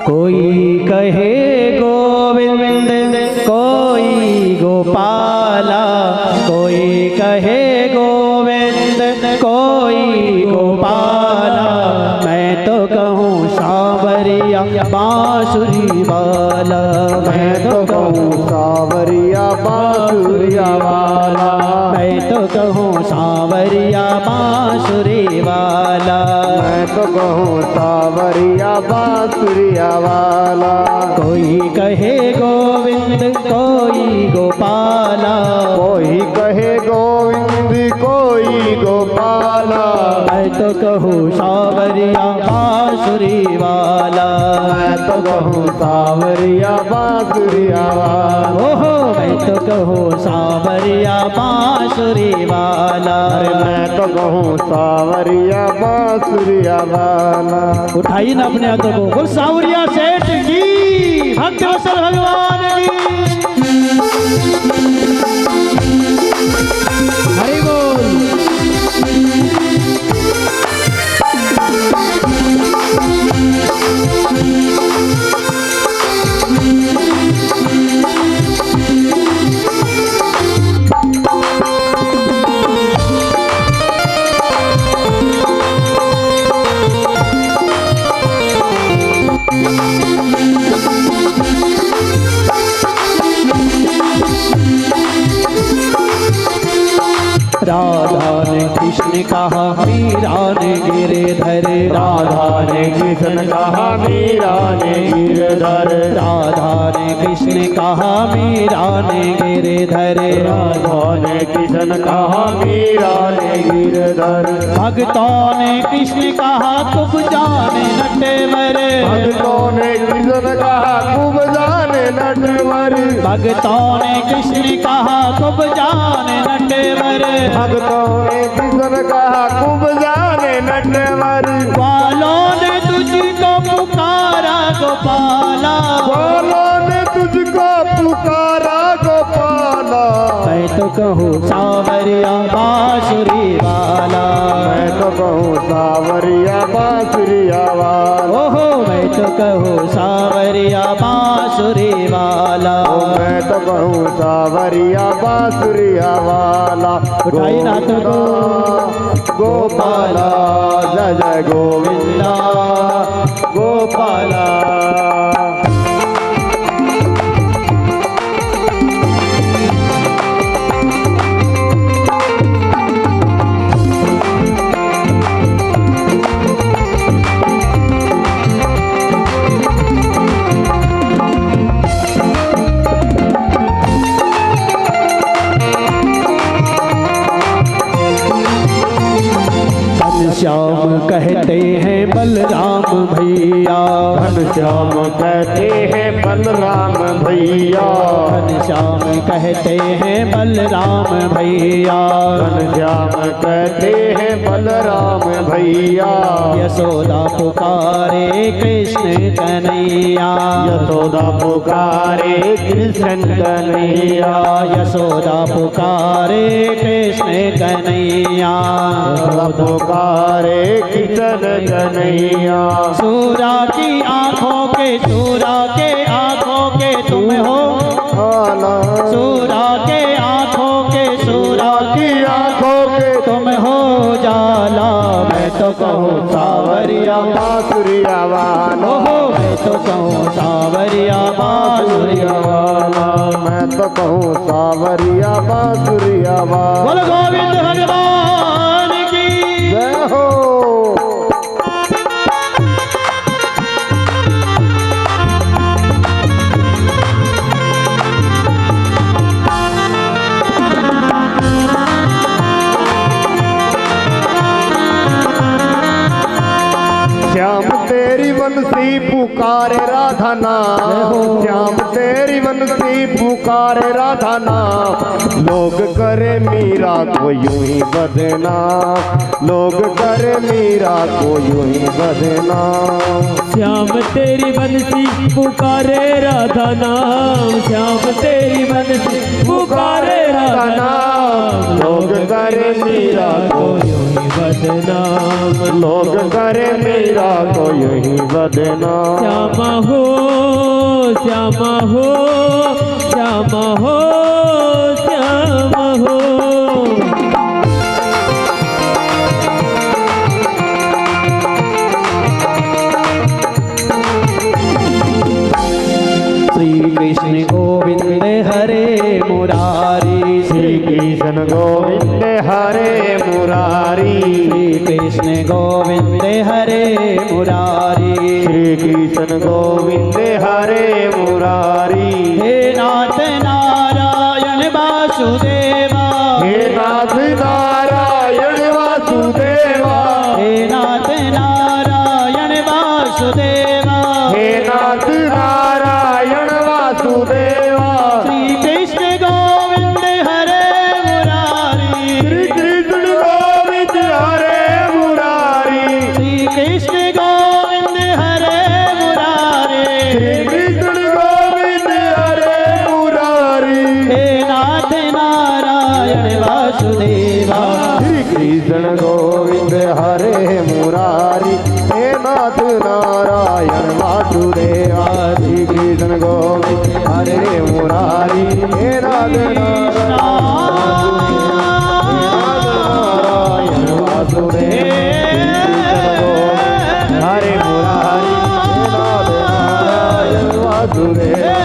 कोई कहे गोविंद कोई गोपाला, कोई कहे गोविंद कोई गोपाला, मैं तो कहूँ सांवरिया बांसुरी वाला, मैं तो कहूँ सांवरिया बांसुरिया वाला, मैं तो कहूँ सांवरिया बांसुरी वाला, मैं तो कहूँ सांवरिया बांसुरिया वाला। कोई कहे गोविंद कोई गोपाला, कोई कहे गोविंद कोई गोपाला, मैं तो कहूँ सांवरिया बांसुरी वाला, मैं तो कहूँ सांवरिया बांसुरिया वाला। ओहो मैं तो कहूँ सांवरिया बांसुरी वाला, अरे मैं तो कहूँ सांवरिया बांसुरिया वाला। उठाइए ना अपने हाथों को, बोल सांवरिया सेठ की, भक्त वत्सल भगवान की हरि बोल। राधा ने कृष्ण कहा मीरा ने गिरधर, राधा ने कृष्ण कहा मीरा ने गिरधर, राधा ने कृष्ण कहा मीरा ने गिरधर, राधा ने कृष्ण कहा मीरा ने गिरधर। भक्तों ने कृष्ण कहा खूब जाने नटवर, भक्तों ने कृष्ण कहा खूब जाने नटवर, भक्तों ने कृष्ण कहा खूब जाने नटवर, भक्तों ने कृष्ण कहा खूब जाने नटवर। ग्वालों ने तुझको पुकारा गोपाला, ग्वालों ने तुझको पुकारा गोपाला, मैं तो कहूँ सांवरिया बांसुरी वाला, मैं तो कहूँ सांवरिया बांसुरिया वाला। ओहो मैं तो कहूँ सांवरिया बांसुरी वाला, मैं तो कहूँ सांवरिया बांसुरिया वाला। उठाई ना तो गोपाला जय जय गोविंदा गोपाला। श्याम कहते हैं बलराम भैया, घनश्याम कहते हैं बलराम भैया, घनश्याम कहते हैं बलराम भैया, घनश्याम कहते हैं बलराम भैया। यशोदा पुकारे कृष्ण कन्हैया, यशोदा पुकारे कृष्ण कन्हैया, यशोदा पुकारे कृष्ण कन्हैया, पुकारे कृष्ण कन्हैया। सूरा की आंखों के तुम हो, सूरा के आंखों के तुम हो जाला, मैं तो कहूँ सांवरिया बांसुरिया वाला, ओहो मैं तो कहूँ सांवरिया बांसुरिया वाला, मैं तो कहूँ सांवरिया बांसुरिया वाला। बोलो गोविंद भगवान की जय हो। श्याम तेरी बंसी पुकारे राधा नाम, श्याम तेरी बंसी पुकारे राधा नाम। लोग करे मीरा को यूं ही बदनाम, लोग करे मीरा को यूं ही बदनाम। श्याम तेरी बंसी पुकारे राधा नाम, श्याम तेरी बंसी पुकारे राधा नाम। लोग करे मीरा को यूं ही बदनाम, लोग करे मीरा को यही बदनाम। श्यामा हो श्यामा हो श्यामा हो श्यामा हो। श्री कृष्ण गोविंद हरे मुरारी, श्री कृष्ण गोविंद हरे मुरारी, श्री कृष्ण गोविंद हरे मुरारी, श्री कृष्ण गोविंद हरे मुरारी। हे नाथ नारायण वासुदेवा, हे नाथ नारायण वासुदेवा, हे नाथ नारायण वासुदेवा, हे नाथ नारायण वासुदेवा। श्री कृष्ण गोविंद हरे मुरारी, श्री कृष्ण गोविंद हरे मुरारी, श्री कृष्ण गोविंद हरे मुरारी, श्री कृष्ण गोविंद हरे मुरारी। हे नाथ नारायण वासुदेवा, श्री कृष्ण गोविंद हरे मुरारी, हे नाथ नारायण वासुदेवा। श्री कृष्ण गोविंद हरे मुरारी, हे नाथ नारायण वासुदेवा। हरे मुरारी, हे नाथ नारायण वासुदेवा।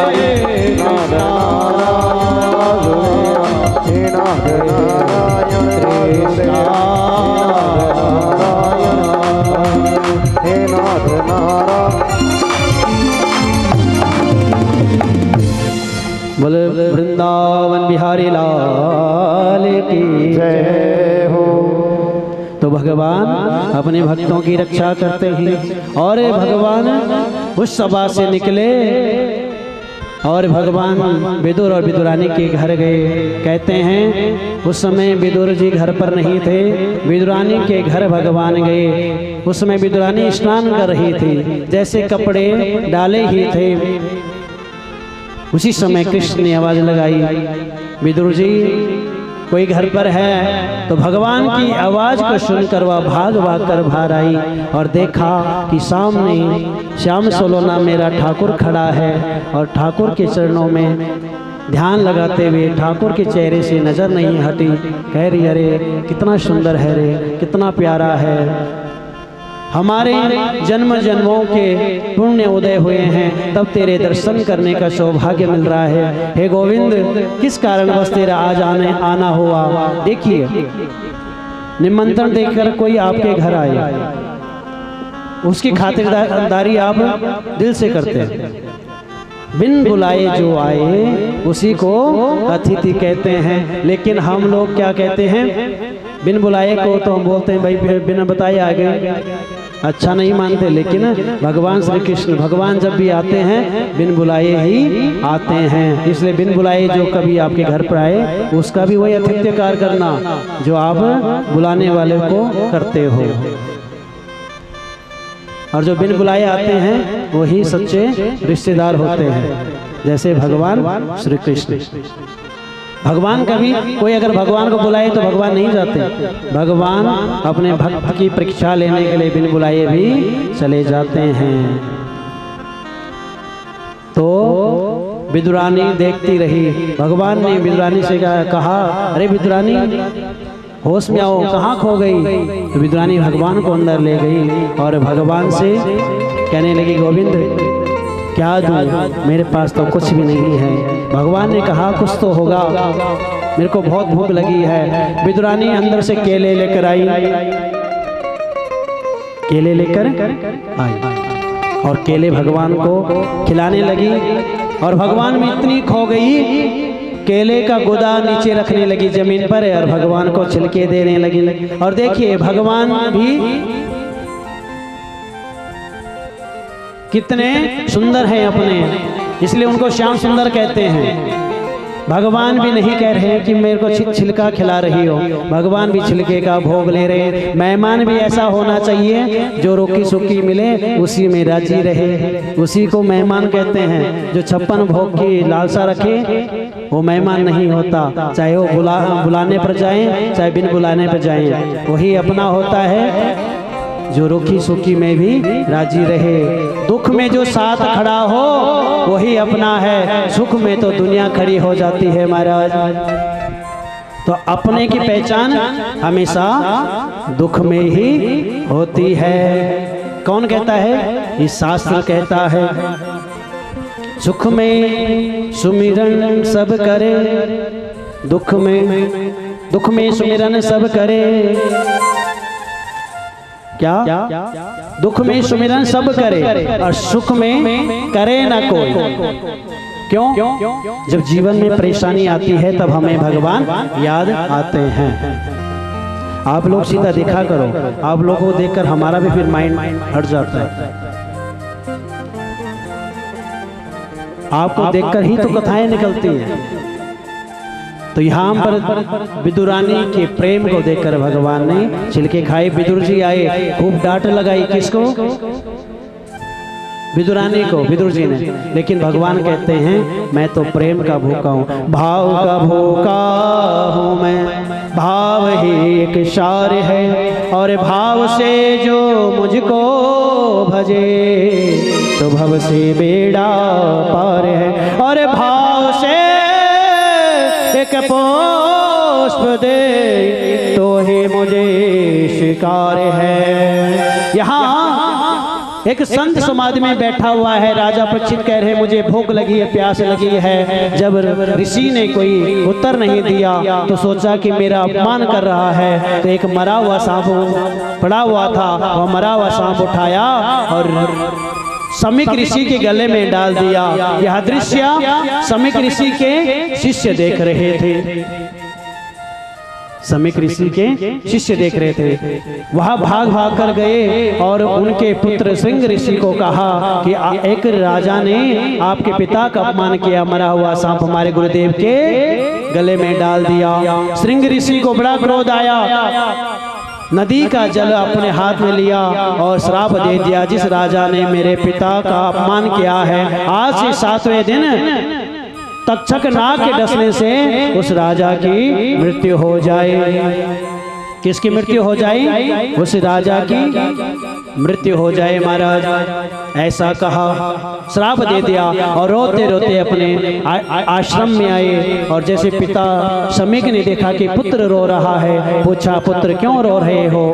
हरे मुरारी, हे नाथ नारायण बोले वृंदावन बिहारी लाल की जय हो। तो भगवान अपने भक्तों की रक्षा करते हैं और भगवान उस सभा से निकले और भगवान विदुर और विदुरानी के घर गए। कहते हैं उस समय विदुर जी घर पर नहीं थे, विदुरानी के घर भगवान गए। उस समय विदुरानी स्नान कर रही थी, जैसे कपड़े डाले ही थे उसी समय कृष्ण ने आवाज लगाई, विदुर जी कोई घर पर है। तो भगवान की आवाज को सुनकर वह भाग कर बाहर आई और देखा कि सामने श्याम सोलोना मेरा ठाकुर खड़ा है और ठाकुर के चरणों में ध्यान लगाते हुए ठाकुर के चेहरे से नजर नहीं हटी। कह रही अरे कितना सुंदर है रे, कितना प्यारा है, हमारे जन्म जन्मों के पुण्य उदय हुए हैं, तब तेरे दर्शन करने का सौभाग्य मिल रहा है। हे गोविंद किस कारण बस तेरा आज आना हुआ। देखिए निमंत्रण देकर कोई आपके घर आए, उसकी खातिरदारी आप दिल से करते हैं। बिन बुलाए जो आए उसी को अतिथि कहते हैं, लेकिन हम लोग क्या कहते हैं, बिन बुलाए को तो हम बोलते हैं भाई बिना बताए आ गए, अच्छा नहीं मानते। लेकिन भगवान श्री कृष्ण भगवान जब भी आते हैं बिन बुलाए ही आते हैं, इसलिए बिन बुलाए जो कभी आपके घर पर आए उसका भी वही आतिथ्य कार्य करना जो आप बुलाने वाले को करते हो। और जो बिन बुलाए आते हैं वही सच्चे रिश्तेदार होते हैं, जैसे भगवान श्री कृष्ण। भगवान कभी कोई अगर भगवान को बुलाए तो भगवान नहीं जाते, भगवान अपने भक्त की परीक्षा लेने के लिए बिन बुलाए भी चले जाते हैं। तो विदुरानी देखती रही, भगवान ने विदुरानी से कहा अरे विदुरानी होश में आओ, कहाँ खो गई। तो विदुरानी भगवान को अंदर ले गई और भगवान से कहने लगी गोविंद क्या दूँ, मेरे पास तो कुछ भी नहीं है। भगवान ने कहा कुछ तो होगा, मेरे को बहुत भूख लगी है। विदुरानी अंदर से केले लेकर आई, केले लेकर आई और केले भगवान को खिलाने लगी। और भगवान में इतनी खो गई, केले का गुदा नीचे रखने लगी जमीन पर और भगवान को छिलके देने लगी। और देखिए भगवान भी कितने सुंदर हैं अपने, इसलिए उनको श्याम सुंदर कहते हैं। भगवान भी नहीं कह रहे हैं कि मेरे को छिलका खिला रही हो, भगवान भी छिलके का भोग ले रहे हैं। मेहमान भी ऐसा होना चाहिए जो रोकी सूखी मिले उसी में राजी रहे, उसी को मेहमान कहते हैं। जो 56 भोग की लालसा रखे वो मेहमान नहीं होता, चाहे वो बुलाने पर जाएं चाहे बिन बुलाने पर जाएं। वही अपना होता है जो रोकी सूखी में भी राजी रहे। दुख में जो साथ खड़ा हो वही अपना है, सुख में तो दुनिया खड़ी हो जाती है महाराज। तो अपने की पहचान हमेशा दुख में ही होती है। कौन कहता है? ये शास्त्र कहता है। सुख में सुमिरन सब करे, दुख में सुमिरन सब करे। क्या? दुख में सुमिरन सब करे और सुख में करे ना कोई। क्यों? जब जीवन में परेशानी आती है तब हमें भगवान याद आते हैं। आप लोग सीधा देखा करो, आप लोगों को देखकर हमारा भी फिर माइंड हट जाता है। आपको देखकर ही तो कथाएं निकलती हैं। तो यहाँ पर विदुरानी के प्रेम को देखकर भगवान ने छिलके खाए। विदुर जी आए, खूब डांट लगाई। किसको? विदुरानी को, विदुर जी ने। लेकिन भगवान कहते हैं मैं तो प्रेम का भूखा हूँ, भाव का भूखा हूँ मैं। भाव ही एक सार है और भाव से जो मुझको भजे तो भव से बेड़ा पार है। और भाव से एक पुष्प दे तो ही मुझे शिकार है। यहाँ एक संत समाधि में बैठा हुआ है। राजा परीक्षित कह रहे मुझे भूख लगी है, प्यास लगी है। जब ऋषि ने कोई उत्तर नहीं दिया तो सोचा कि मेरा अपमान कर रहा है। तो एक मरा हुआ सांप पड़ा हुआ था, वह मरा हुआ सांप उठाया और समीक ऋषि के गले में डाल दिया। यह दृश्य समीक ऋषि के शिष्य देख रहे थे। समीक ऋषि के शिष्य देख रहे थे। वह भाग भाग कर गए और उनके पुत्र श्रृंग ऋषि को कहा कि एक राजा ने आपके पिता का अपमान किया, मरा हुआ सांप हमारे गुरुदेव के गले में डाल दिया। श्रृंग ऋषि को बड़ा क्रोध आया, नदी का जल अपने हाथ में लिया और श्राप दे दिया, जिस राजा ने मेरे पिता का अपमान किया है आज से 7वें दिन तक्षक नाग के डसने से उस राजा की मृत्यु हो जाए। किसकी मृत्यु हो जाए? उस राजा की मृत्यु हो जाए महाराज। ऐसा कहा, श्राप दे दिया और रोते रोते अपने आश्रम में आए। और जैसे पिता समीक ने देखा कि पुत्र रो रहा है, पूछा पुत्र क्यों रो रहे हो?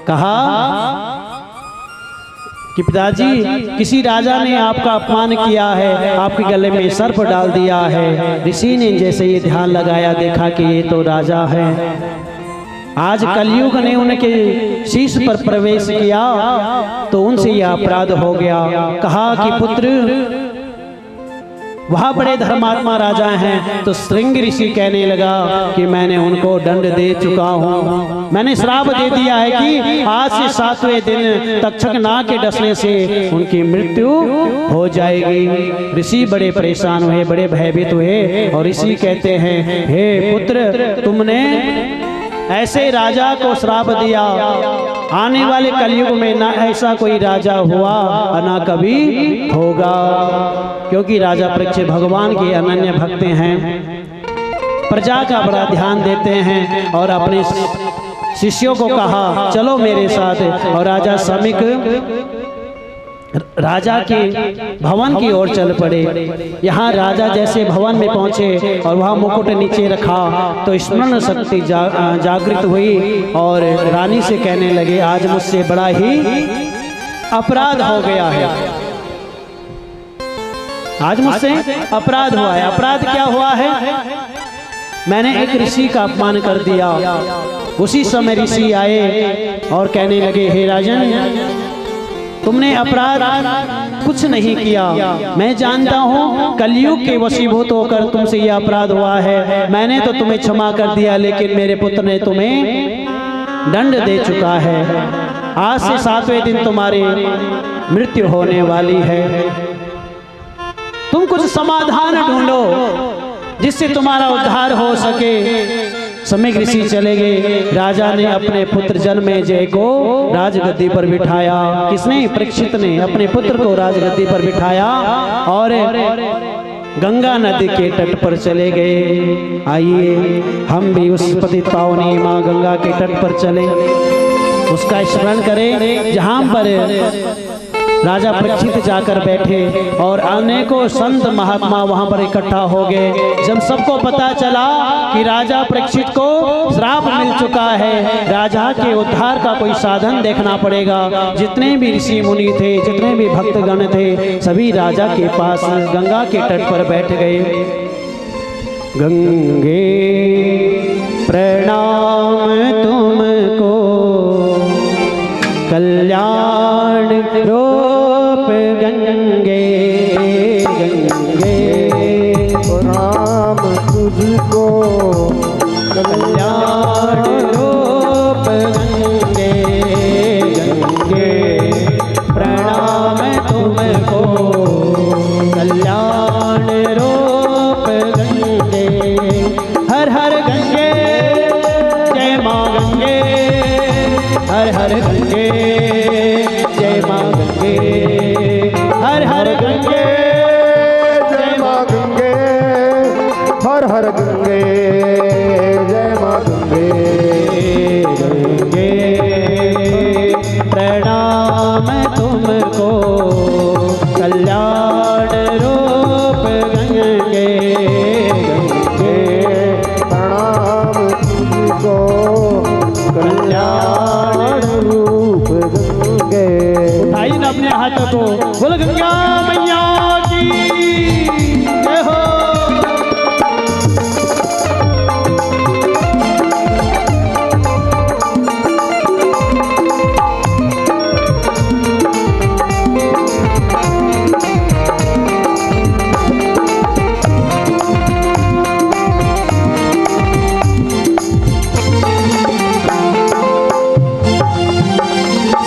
कहा कि पिताजी किसी राजा ने आपका अपमान किया है, आपके गले में सर्प डाल दिया है। ऋषि ने जैसे ये ध्यान लगाया देखा कि ये तो राजा है। आज कलयुग ने उनके शीश पर प्रवेश किया तो उनसे यह अपराध हो गया। कहा कि पुत्र वह बड़े धर्मात्मा राजा हैं। तो श्रृंग ऋषि कहने लगा कि मैंने उनको दंड दे चुका हूँ, मैंने श्राप दे दिया है कि आज से 7वें दिन तक्षक नाग के डसने से उनकी मृत्यु हो जाएगी। ऋषि बड़े परेशान हुए, बड़े भयभीत हुए और ऋषि कहते हैं हे पुत्र तुमने ऐसे राजा को श्राप दिया, आने वाले कलयुग में ना ऐसा कोई राजा हुआ और ना कभी होगा। क्योंकि राजा परीक्षित भगवान के अनन्य भक्त हैं, प्रजा का बड़ा ध्यान देते हैं और अपने शिष्यों को कहा चलो मेरे साथ। और राजा समीक राजा के भवन की ओर चल पड़े। यहाँ राजा जैसे भवन में पहुँचे और वहाँ मुकुट नीचे रखा तो स्मरण शक्ति जागृत हुई और रानी से कहने लगे आज मुझसे बड़ा ही अपराध हो गया है, आज मुझसे अपराध हुआ है। अपराध क्या हुआ है? मैंने एक ऋषि का अपमान कर दिया। उसी समय ऋषि आए और कहने लगे हे राजन तुमने अपराध कुछ नहीं किया, मैं जानता हूँ कलयुग के वशीभूत होकर तुमसे यह अपराध हुआ है। मैंने तो तुम्हें क्षमा कर दिया लेकिन मेरे पुत्र ने तुम्हें दंड दे चुका है। आज से 7वें दिन तुम्हारी मृत्यु होने वाली है। तुम कुछ समाधान ढूंढो जिससे तुम्हारा उद्धार हो सके। समय ऋषि चले गए। राजा ने अपने पुत्र जन्मेजय को राजगद्दी पर बिठाया। किसने? परीक्षित ने अपने पुत्र को राजगद्दी पर बिठाया और गंगा नदी के तट पर चले गए। आइए हम भी उस पतित पावनी माँ गंगा के तट पर चले, उसका स्मरण करें जहाँ पर राजा परीक्षित जाकर बैठे और अनेकों संत महात्मा वहां पर इकट्ठा हो गए। जब सबको पता चला कि राजा परीक्षित को श्राप मिल चुका है, राजा के उद्धार का कोई साधन देखना पड़ेगा, जितने भी ऋषि मुनि थे, जितने भी भक्तगण थे, सभी राजा के पास गंगा के तट पर बैठ गए। गंगे प्रणाम तुमको, कल्याण रूप गंगे, गंगे प्रणाम तुझको, कल्याण रूप गंगे, गंगे प्रणाम तुमको, कल्याण रूप गंगे। हर हर गंगे, जय माँ गंगे, हर हर गंगे, जय माँ गंगे, हर हर गंगे, जय माँ गंगे, हर हर गंगे, जय माँ गंगे, गंगे प्रणाम तुमको, कल्याण रूप गंगे, गंगे प्रणाम तुझको, कल्याण रूप गंगे। उठाइए ना अपने हाथों को, बोल गंगा मैया की जय हो।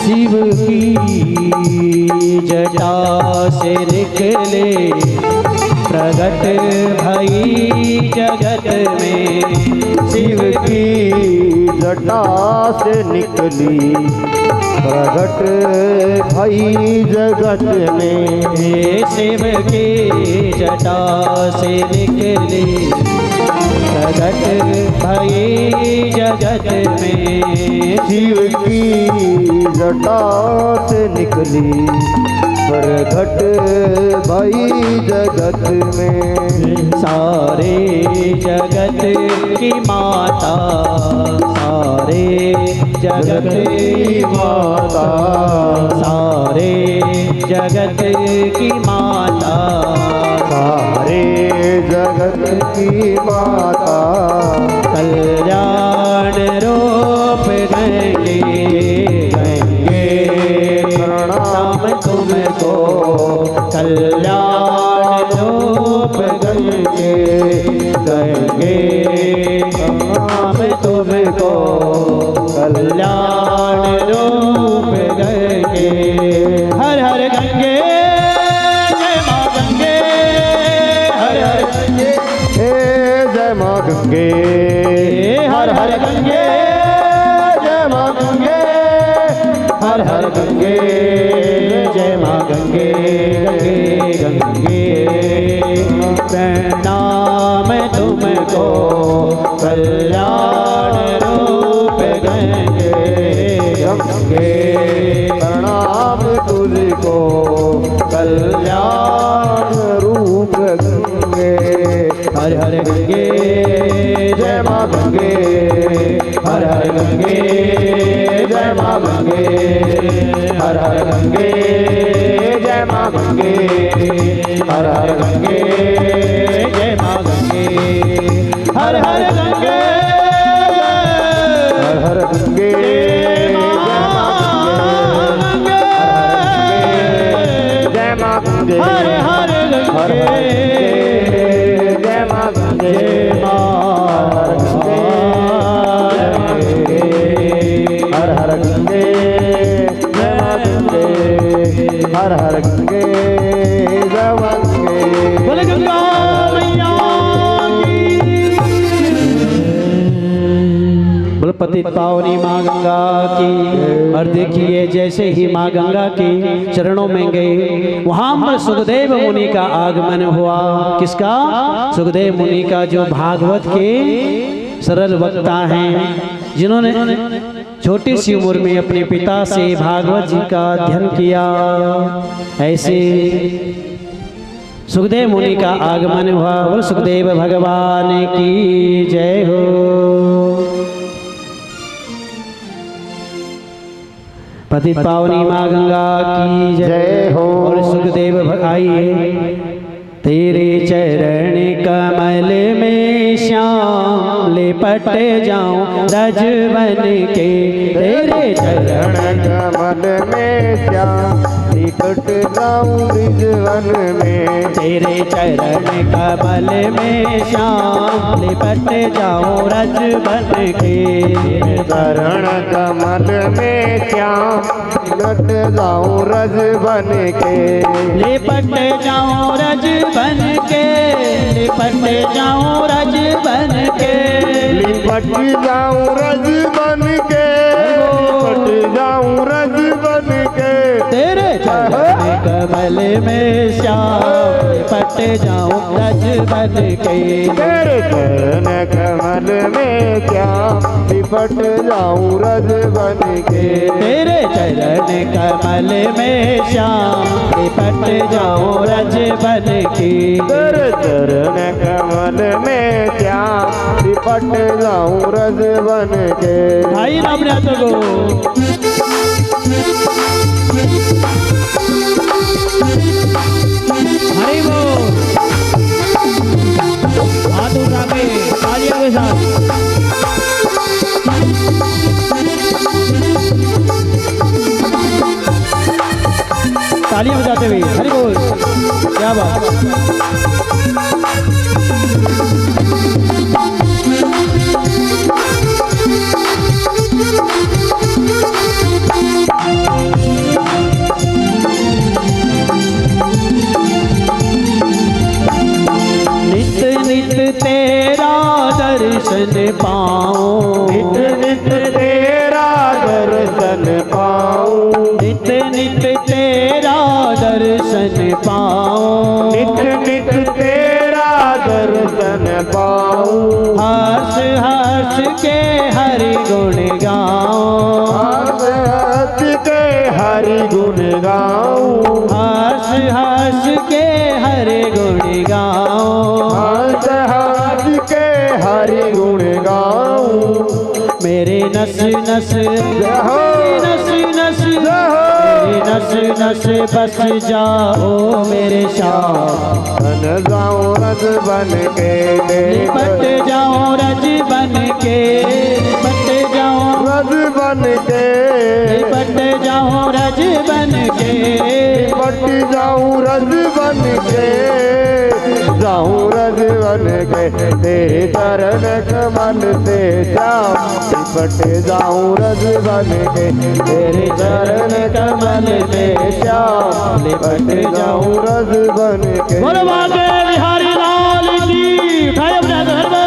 शिव की जटा से निकले प्रगट भई जगत में, शिव की जटा से निकली प्रगट भई जगत में, शिव की जटा से निकली प्रगट भई जगत में, शिव की जटा से निकली प्रगट भई जगत में। सारे जगत की माता, सारे जगत की माता, सारे जगत की माता, सारे जगत की माता, कल्याण रूप गंगे, गंगे प्रणाम तुमको, कल्याण रूप गंगे, गंगे प्रणाम तुमको, कल्याण रूप गंगे। हर हर गंगे, जय माँ गंगे, हर हर गंगे, हे जय माँ गंगे, हर हर गंगे, जय माँ गंगे, हर हर गंगे, जय माँ गंगे, गंगे गंगे प्रणाम तुमको, कल्याण रूप गंगे, गंगे प्रणाम तुझको, कल्याण रूप गंगे। हर हर गंगे, जय माँ गंगे, हर हर गंगे, जय माँ गंगे, हर हर गंगे, जय माँ गंगे, हर हर गंगे, जय माँ गंगे, हर हर गंगे, हर हर गंगे, जय माँ गंगे, हर हर गंगे, जय माँ गंगे, हर हर गंगे, हर हर गंगे गंगे। बोले गंगा मैया की। बोले पतित पावनी माँ गंगा की। और देखिए जैसे ही माँ गंगा के चरणों में गए वहां पर सुखदेव मुनि का आगमन हुआ। किसका? सुखदेव मुनि का, जो भागवत के सरल वक्ता हैं, जिन्होंने छोटी सी उम्र में अपने पिता से भागवत जी का अध्ययन किया। ऐसे सुखदेव मुनि का आगमन हुआ। बोल सुखदेव भगवान की जय हो। पतित पावनी माँ गंगा की जय हो। और सुखदेव आइए, तेरे चरण कमल में श्याम लिपट जाऊं रज बन के। तेरे चरण कमल में श्याम लिपट जाऊं रिजवन में। तेरे चरण कमल में श्याम लिपट जाऊं रज बन के। चरण कमल में श्याम लिपट जाऊं रज बन के। लिपट जाऊं रज बन के। लिपट जाऊं रज बन के। लिपट जाऊं रज बन के। लिपट जाऊं रज बन के। तेरे चरण कमल में श्याम लिपट जाऊं रज बन के। तेरे चरण कमल में श्याम लिपट जाऊं रज बन के। तेरे चरण कमल में श्याम लिपट जाऊं रज बन के। तेरे चरण कमल में श्याम लिपट जाऊं रज बन के। भाई राम ने को हरि बोल। हाथ उठा के तालियों के साथ तालियां बजाते हुए हरि बोल। क्या बात। नित नित तेरा दर्शन पाऊं। नित नित तेरा दर्शन पाऊं। नित नित तेरा दर्शन पाऊं। नित नित तेरा दर्शन पाऊं। हर्ष हर्ष के हरि गुण गाऊं। हर्ष हर्ष के हरि गुण गाऊं। हर्ष हर्ष के हरि गुण गाऊं। हर्ष हर्ष के हरि गुण गाऊं। मेरे नस नस जहो। नस नस जहो। मेरे नस नस बस जाओ मेरे श्याम। बन जाऊं रज बन के। लिपट जाऊं रज बन के। लिपट जाऊं रज बन के। लिपट जाऊं रज बन के। लिपट जाऊं रज बन के। जाऊं रज बन के। तेरे चरण कमल से श्याम लिपट जाऊं रज बन के। तेरे चरण कमल से श्याम लिपट जाऊं रज बन के। बोलो बागे बिहारी लाल की। उठाइए अपने हाथ हर बोल।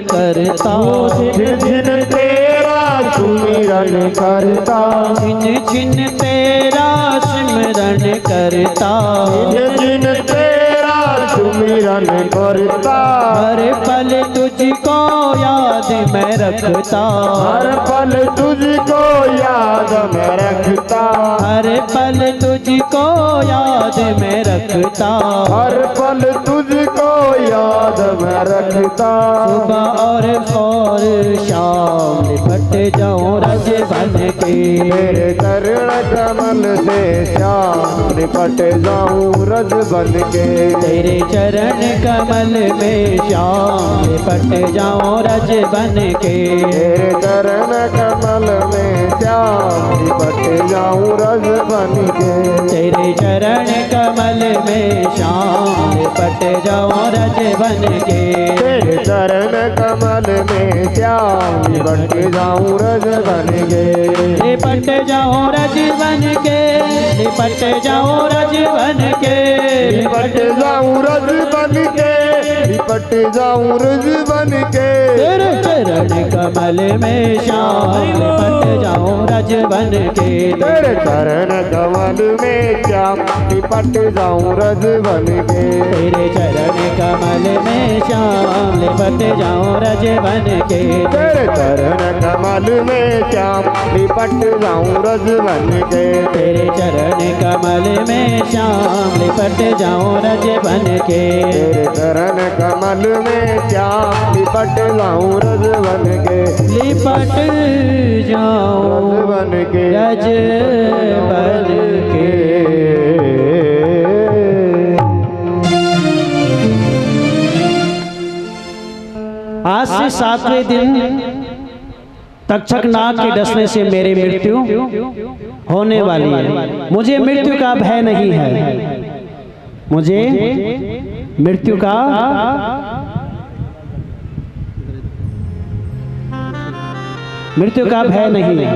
करता जिन जिन तेरा सुमिरन करता जिन जिन तेरा सिमरन करता जिन जिन तेरा सुमिरन करता हर पल तुझ तुझको याद मैं रखता, हर पल तुझको याद मैं रखता, हर पल तुझको याद मैं रखता, हर पल तुझको याद मैं रखता। सुबह और शाम लिपट जाऊं रज बन के, तेरे चरण कमल से श्याम लिपट जाऊं रज बन के, तेरे चरण कमल में श्याम लिपट जाऊं रज बन के, तेरे चरण कमल में श्याम लिपट जाऊं रज बन के, तेरे चरण कमल में श्याम लिपट जाऊं रज बन के, तेरे चरण कमल में श्याम लिपट जाऊं रज बन के, लिपट जाऊं रज बन के, लिपट जाऊं रज बन के, लिपट जाऊं रज बन के, लिपट जाऊं रज बन के, तेरे चरण कमल में श्याम लिपट जाऊं रज बन के, तेरे चरण कमल में श्याम लिपट जाऊं रज बन के, तेरे चरण कमल में श्याम लिपट जाऊं रज बन के, तेरे चरण कमल में श्याम लिपट जाऊं रज बन के, तेरे चरण कमल में श्याम लिपट जाऊं रज बन के, तेरे चरण कमल में श्याम लिपट जाऊं रज बन के, लिपट जाऊं रज बन के, रज बन के। आज से 7वें दिन तक्षक नाग के डसने से मेरी मृत्यु होने वाली है। मुझे मृत्यु का भय नहीं है, मुझे मृत्यु का भय नहीं है।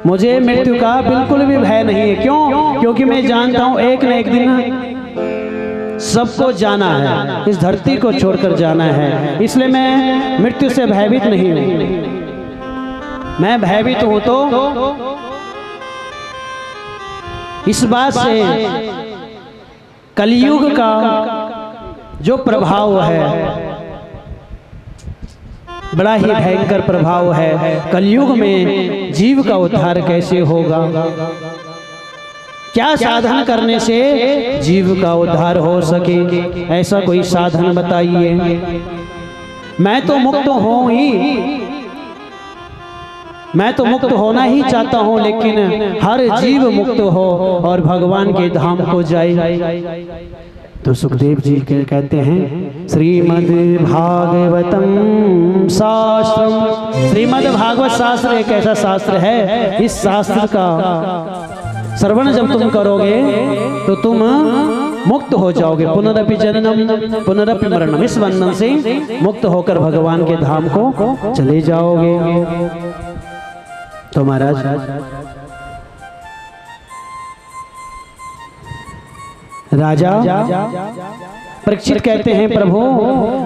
मुझे मृत्यु का बिल्कुल भी भय नहीं है। क्यों? क्योंकि मैं जानता हूं एक न एक दिन सबको जाना है, इस धरती को छोड़कर जाना है। इसलिए मैं मृत्यु से भयभीत नहीं हूं। मैं भयभीत हूं तो इस बात से कलयुग का जो प्रभाव है बड़ा ही भयंकर प्रभाव है। कलयुग में जीव का उद्धार कैसे होगा? क्या साधन करने से जीव का उद्धार हो सके? ऐसा कोई साधन बताइए। मैं तो मुक्त हूं ही, मैं तो मुक्त होना ही चाहता हूं, लेकिन हर जीव मुक्त हो और भगवान के धाम को जाए। तो सुखदेव जी कहते हैं श्रीमद् भागवतम शास्त्रम। श्रीमद् भागवत शास्त्र एक ऐसा शास्त्र है, इस शास्त्र का श्रवण जब तुम करोगे तो तुम मुक्त हो जाओगे। पुनरपि जननम पुनरपि मरणम, इस बंधन से मुक्त होकर भगवान के धाम को चले जाओगे। तो महाराज राजा परीक्षित कहते हैं प्रभु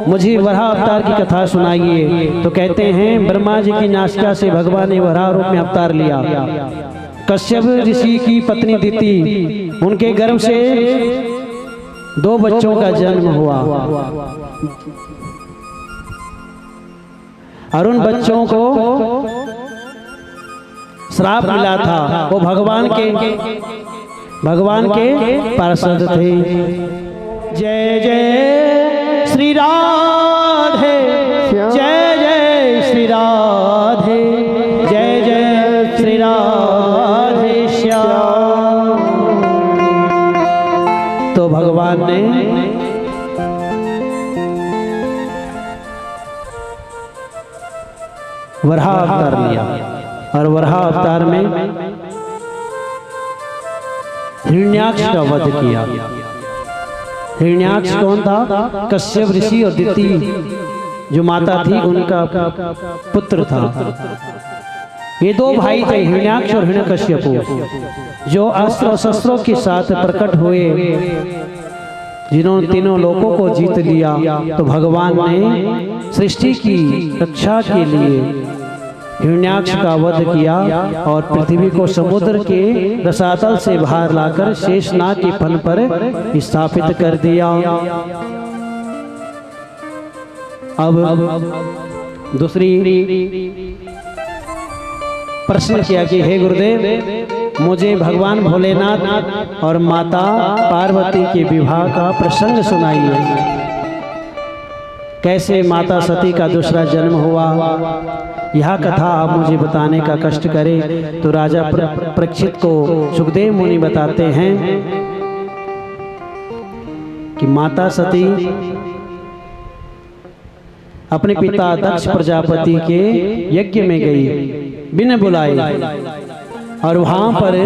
मुझे वराह अवतार की कथा सुनाइए। तो कहते हैं ब्रह्मा जी की नासिका से भगवान ने वराह रूप में अवतार लिया। कश्यप ऋषि की पत्नी दिति, उनके गर्भ से 2 बच्चों का जन्म हुआ और उन बच्चों को श्राप मिला था। वो भगवान के पार्षद थे। जय जय श्री राधे, जय जय श्री राधे, जय जय श्री राधे श्याम। तो भगवान ने वराह अवतार लिया और वराह अवतार में हिरण्याक्ष का वध किया। हिरण्याक्ष कौन था? कश्यप ऋषि और दिति जो माता थी उनका पुत्र था। ये 2 भाई थे, हिरण्याक्ष और हिरण्यकश्यप, जो अस्त्र और शस्त्रों के साथ प्रकट हुए, जिन्होंने तीनों लोकों को जीत लिया। तो भगवान ने सृष्टि की रक्षा के लिए हिरण्याक्ष का वध किया और पृथ्वी को समुद्र के रसातल से बाहर लाकर शेषनाग के फन पर स्थापित कर दिया। अब दूसरी प्रश्न किया कि हे गुरुदेव, मुझे भगवान भोलेनाथ और माता पार्वती के विवाह का प्रसंग सुनाइए। कैसे माता सती का दूसरा जन्म हुआ, यह कथा आप मुझे बताने का कष्ट करें। तो राजा परीक्षित को सुखदेव मुनि बताते हैं कि माता सती अपने पिता दक्ष प्रजापति के यज्ञ में गई बिना बुलाए, और वहां पर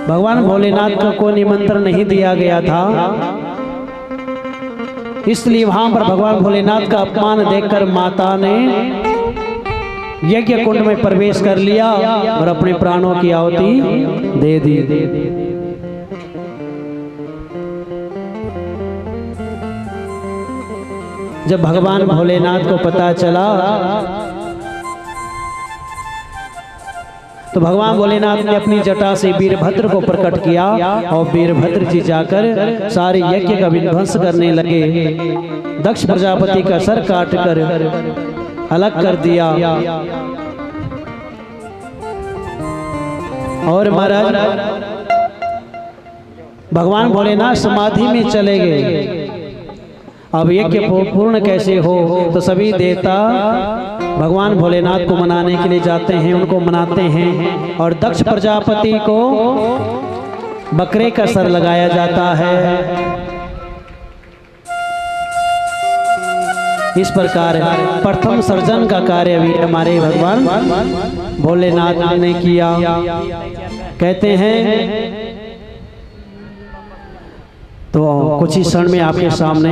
भगवान भोलेनाथ का कोई निमंत्रण नहीं दिया गया था, इसलिए वहां पर भगवान भोलेनाथ का अपमान देखकर माता ने यज्ञ कुंड में प्रवेश कर लिया और अपने प्राणों की आहुति दे दी। जब भगवान भोलेनाथ को पता चला तो भगवान भोलेनाथ ने अपनी जटा से वीरभद्र को प्रकट किया और वीरभद्र जी जाकर सारे यज्ञ का विध्वंस करने लगे। दक्ष प्रजापति का सर काटकर अलग कर दिया। और महाराज भगवान भोलेनाथ समाधि में चले गए। अब यज्ञ पूर्ण कैसे हो, तो सभी देवता भगवान भोलेनाथ को मनाने के लिए जाते हैं, उनको मनाते हैं, और दक्ष प्रजापति को बकरे का सर लगाया जाता है। इस प्रकार प्रथम सर्जन का कार्य भी हमारे भगवान भोलेनाथ ने किया। कहते हैं तो कुछ ही क्षण में आपके सामने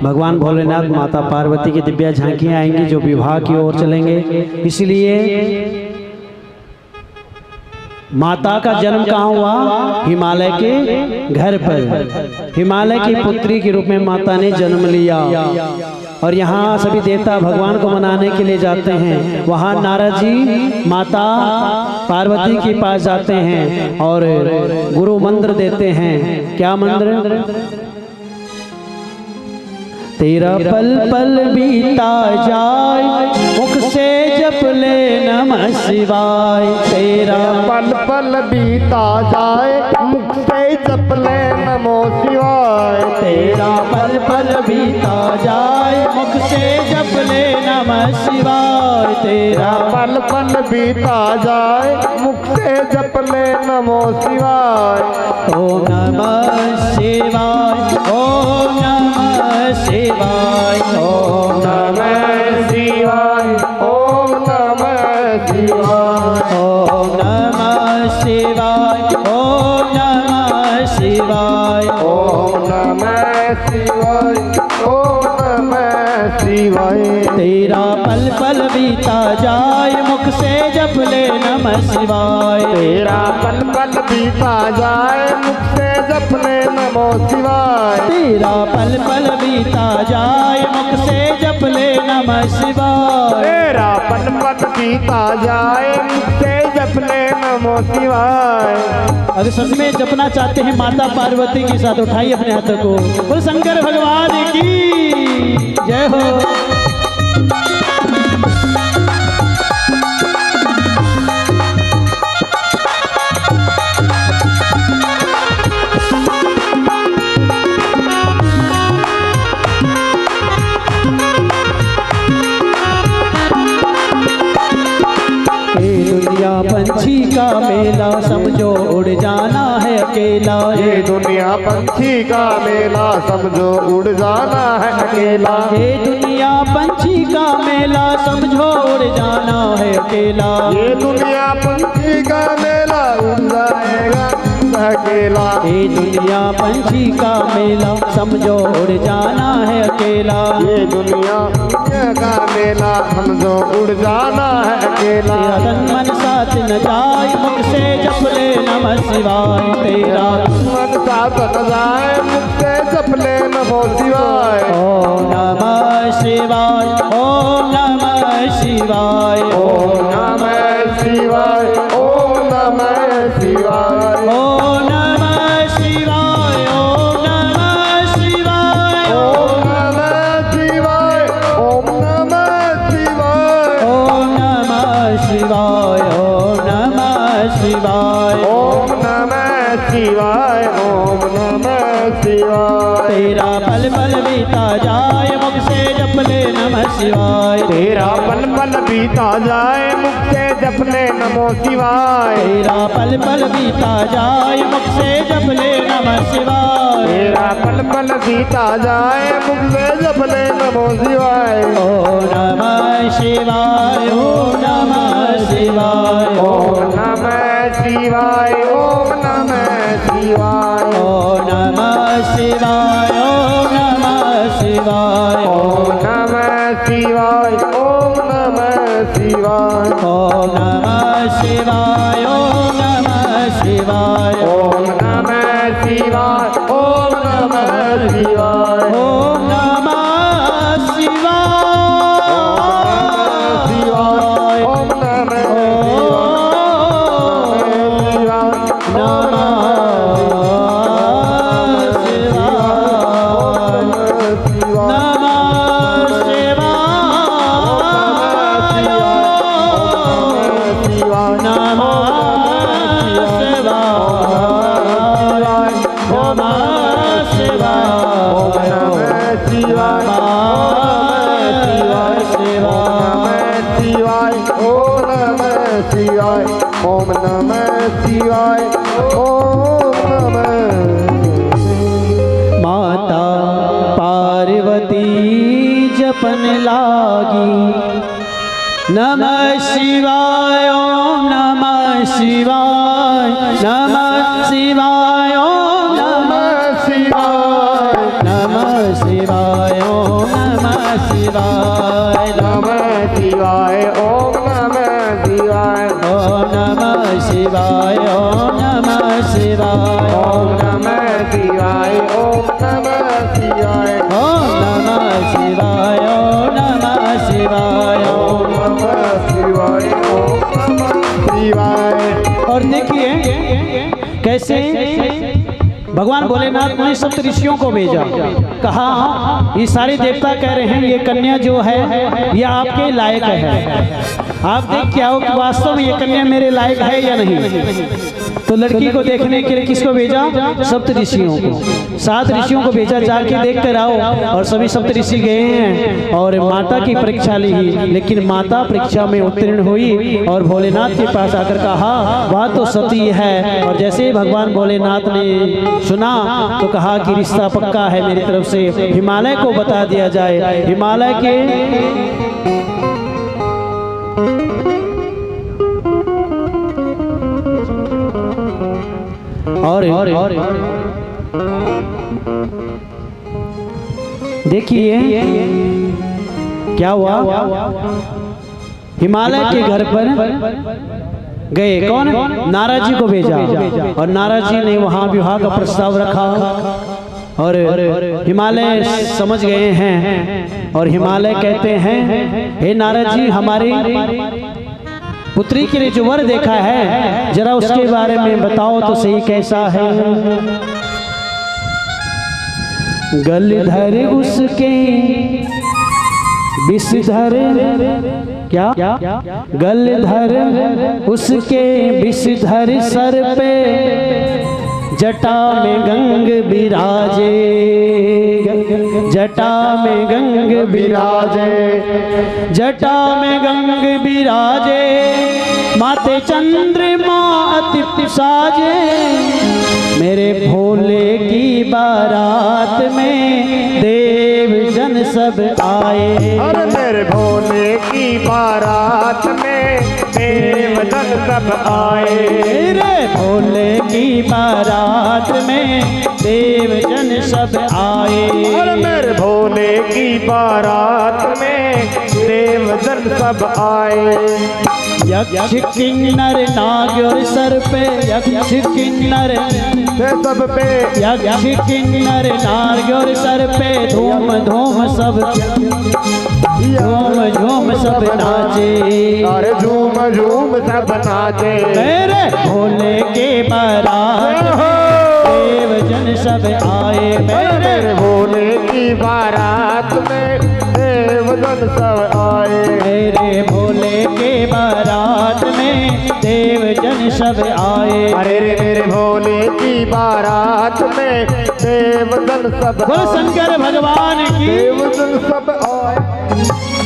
भगवान भोलेनाथ माता पार्वती की दिव्य झांकियां आएंगी जो विवाह की ओर चलेंगे। इसलिए माता का जन्म कहाँ हुआ? हिमालय के घर पर। हिमालय की पुत्री के रूप में माता ने जन्म लिया और यहाँ सभी देवता भगवान को मनाने के लिए जाते हैं। वहाँ नारद जी माता पार्वती के पास जाते हैं और गुरु मंत्र देते हैं। क्या मंत्र? तेरा पल पल बीता जाए मुख से जप ले नमः शिवाय। तेरा पल पल बीता जाए मुख से जप ले नमो शिवाय। तेरा पल पल बीता जाए मुख से जप ले नमः शिवाय। तेरा पल पल बीता जाए मुख से जप ले नमो शिवाय। ओम नमः शिवाय, ओम नमः शिवाय, ओम नमः शिवाय, ओम नमः शिवाय, ओम नमः शिवाय, ओम नमः शिवाय, ओम नमः शिवाय, ओम नमः शिवाय। तेरा पल पल बीता जाए मुख से जप ले नमः शिवाय। तेरा पल पल बीता जाए मुख से जप ले नमो शिवाय। तेरा पल पल बीता जाए मुख से जप ले नमः शिवाय। तेरा पल पल बीता जाए मुख से जप ले नमो शिवाय। अगर सच में जपना चाहते हैं माता पार्वती के साथ उठाइए अपने हाथों को। बोल शंकर भगवान की जय हो। पंछी का मेला समझो उड़ जाना है अकेला। ये दुनिया पंछी का मेला समझो उड़ जाना है अकेला। ये दुनिया पंछी का मेला समझो उड़ जाना है अकेला। ये दुनिया पंछी का मेला उड़ जाएगा अकेला। ये दुनिया पंछी का मेला समझो उड़ जाना है अकेला। ये दुनिया का मेला समझो उड़ जाना है अकेला। तेरा तन मन साथ न जाए मुख से जप ले नमः शिवाय। तेरा मन साथ न जाए मुख से जप ले नमो शिवाय। ओम नमः शिवाय, ओम नमः शिवाय, ओम पल पल बीता जाए मुख से जप ले नमः शिवाय। तेरा पल पल बीता जाए मुख से जप ले नमो शिवाय। तेरा पल पल बीता जाए मुख से जप ले नमः शिवाय। तेरा पल पल बीता जाए मुख से जप ले नमो शिवाय। ओम नमः शिवाय ओम नमः शिवाय ओम नमः शिवाय ओम नमः शिवाय। ओम नमः शिवाय ओम नमः शिवाय। ओम नमः शिवाय ओम नमः शिवाय। ओम नमः शिवाय ओम नमः शिवाय। ओम नमः शिवाय ओम नमः शिवाय। ओम नमः शिवाय ओम नमः शिवाय। ओम नमः शिवाय ओम नमः। माता पार्वती जपन लागी नमः शिवाय ओम नमः शिवाय। नमः शिवाय ओम नमः शिवाय। नमः शिवाय ओम नमः शिवाय। नमः शिवाय ओम नमः शिवाय। ओम नमः शिवाय ओम नमः शिवाय। ओम नमः शिवाय ओम नमः शिवाय। ओम नमः शिवाय ओम नमः शिवाय। ओम नमः शिवाय ओम नमः शिवाय। और देखिए कैसे भगवान भोलेनाथ ने सप्त ऋषियों को भेजा, कहा ये सारे देवता कह रहे हैं ये कन्या जो है ये आपके लायक है, आप देख क्या हो कि वास्तव में ये कन्या मेरे लायक है या नहीं। तो लड़की को देखने के लिए किसको भेजा? सप्त ऋषियों को। 7 ऋषियों को भेजा, जाके देख कर आओ। और सभी सप्त ऋषि गए हैं और माता की परीक्षा ली, लेकिन माता परीक्षा में उत्तीर्ण हुई और भोलेनाथ के पास आकर कहा वह तो सती है। और जैसे ही भगवान भोलेनाथ ने सुना तो कहा कि रिश्ता पक्का है मेरी तरफ से, हिमालय को बता दिया जाए। हिमालय के और देखिए क्या हुआ, हिमालय के घर पर गए कौन? नारद जी को भेजा और नारद जी ने वहाँ विवाह का प्रस्ताव रखा और हिमालय समझ गए हैं और हिमालय कहते हैं हे नारद जी, हमारी पुत्री के लिए जो वर देखा है जरा उसके बारे में बताओ तो सही, कैसा है? गलधर उसके विषधर, क्या गलधर उसके विषधर सर पे जटा में गंग विराजे, जटा में गंग विराजे, जटा में गंग विराजे, माते चंद्रमा अति साजे, मेरे भोले की बारात में देव जन सब आए। अरे मेरे भोले की बारात में देव जन सब आए। मेरे भोले की बारात में देव जन सब आए। अरे मेरे भोले की बारात में देव जन सब आए। यक्ष किन्नर नाग और सर पे, यक्ष किन्नर सब पे, यक्ष किन्नर नाग और सर पे धूम धूम सब, झूम झूम सब नाचे। अरे झूम झूम सब नाचे। मेरे भोले के बारात देव जन सब आए। मेरे भोले की बारात में देव जन सब आए। मेरे भोले के बारात में देव जन सब आए। अरे रे मेरे भोले की बारात में देवदन सब बोलो शंकर भगवान की। देवदन सब आए।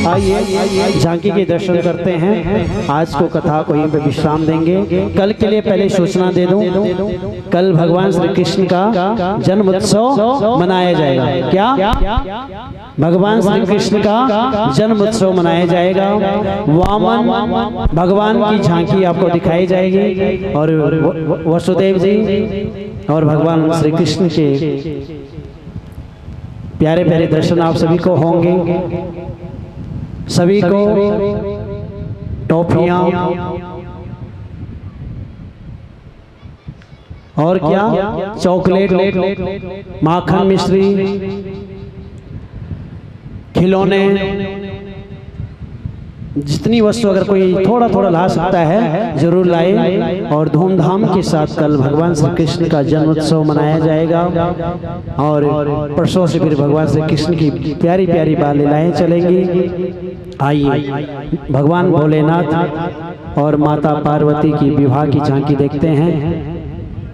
आइए झांकी के दर्शन करते हैं। आज को कथा को यहीं पे विश्राम देंगे। कल के लिए पहले सूचना दे दूं, कल भगवान श्री कृष्ण का जन्म उत्सव मनाया जाएगा। क्या? भगवान श्री कृष्ण का जन्म उत्सव मनाया जाएगा। वामन भगवान की झांकी आपको दिखाई जाएगी और वसुदेव जी और भगवान श्री कृष्ण के प्यारे प्यारे दर्शन आप सभी को होंगे। सभी को टॉफियां और क्या, चॉकलेट, माखन मिश्री, खिलौने, जितनी वस्तु अगर कोई थोड़ा थोड़ा ला सकता है जरूर लाए। और धूमधाम के साथ कल भगवान श्री कृष्ण का जन्म उत्सव मनाया जाएगा और परसों से फिर भगवान श्री कृष्ण की प्यारी प्यारी बाल लीलाएं चलेंगी। आइए भगवान भोलेनाथ और माता पार्वती की विवाह की झांकी देखते हैं।